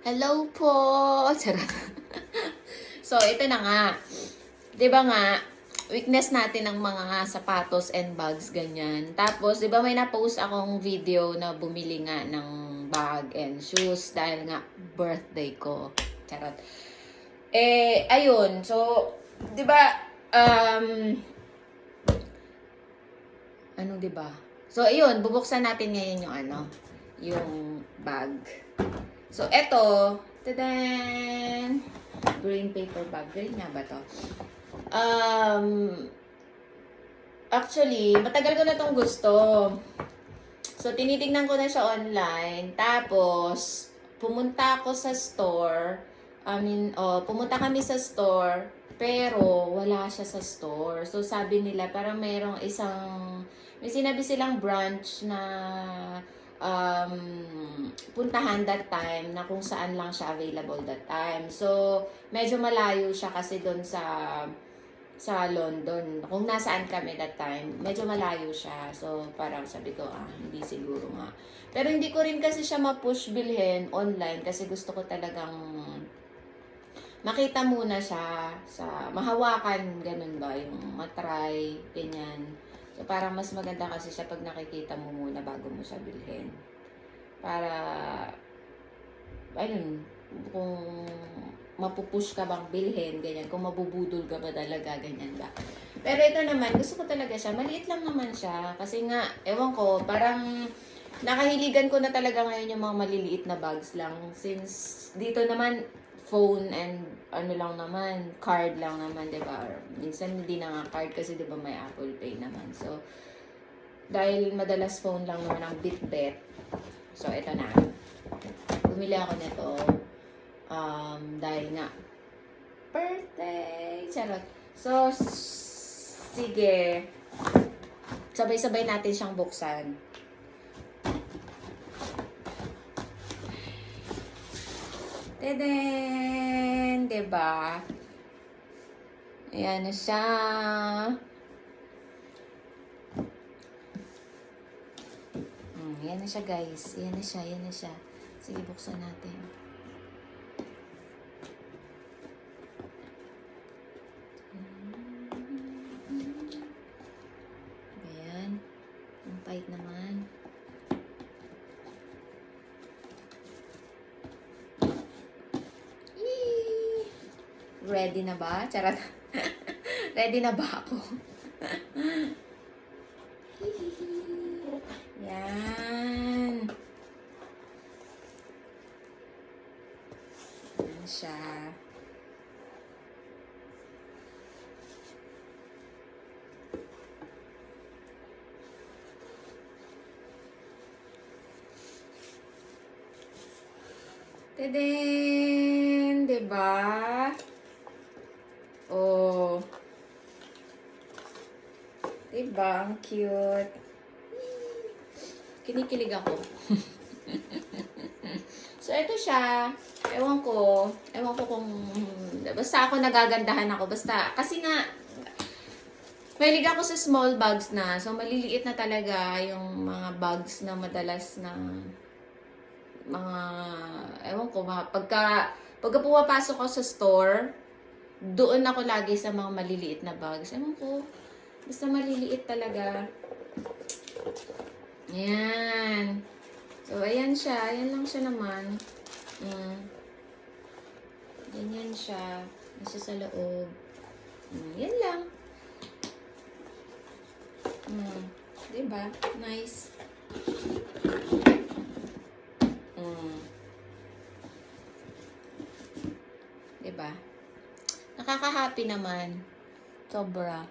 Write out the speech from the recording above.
Hello po! Charot. So, ito na nga. 'Di ba nga, weakness natin ng mga sapatos and bags, ganyan. Tapos, 'di ba may na-post akong video na bumili nga ng bag and shoes dahil nga birthday ko. Charot. Ayun. So, 'di ba, ano 'di ba? So, ayun, bubuksan natin ngayon yung yung bag. So, eto, tadan! Green paper bag. Green nga ba to? Actually, matagal ko na tong gusto. So, tinitingnan ko na siya online. Tapos, pumunta ako sa store. Pumunta kami sa store. Pero, wala siya sa store. So, sabi nila, parang may sinabi silang branch na puntahan that time na kung saan lang siya available that time. So, medyo malayo siya kasi doon sa London. Kung nasaan kami that time, medyo malayo siya. So, parang sabi ko, hindi siguro nga. Pero hindi ko rin kasi siya ma-push bilhin online kasi gusto ko talagang makita muna siya sa mahawakan, ganun ba, yung matry, ganyan. So, parang mas maganda kasi siya pag nakikita mo muna bago mo siya bilhin. Para, ayun, kung mapupush ka bang bilhin, ganyan. Kung mabubudol ka ba talaga, ganyan ba. Pero ito naman, gusto ko talaga siya. Maliit lang naman siya. Kasi nga, ewan ko, parang nakahiligan ko na talaga ngayon yung mga maliliit na bags lang. Since dito naman, phone and lang naman, card lang naman, di ba? Minsan hindi na nga card kasi di ba may Apple Pay naman. So, dahil madalas phone lang naman ang Bitbet. So, ito na. Bumili ako nito. Dahil nga, birthday! Charot. So, sige. Sabay-sabay natin siyang buksan. Teden! Diba? Ayan na siya. Ayan na siya, guys. Ayan na siya, ayan na siya. Sige, buksan natin. Ayan. Ang pahit naman. Ready na ba? Charot. Ready na ba ako? Yan. Yan siya. Tadin! Diba? Oh. Diba? Ang cute. Kinikilig ako. So, ito siya. Ewan ko kung, basta ako nagagandahan ako. Basta, kasi nga, mahilig ako sa small bags na. So, maliliit na talaga yung mga bags na madalas na mga, ewan ko, pagka pumapasok ako sa store, doon ako lagi sa mga maliliit na bags. Ewan ko, basta maliliit talaga. Ayan. So, ayan siya. Ayan lang siya naman. Ganyan siya. Nasa sa loob. Yan lang. Diba? Nice. Diba? Nakaka-happy naman. Sobra.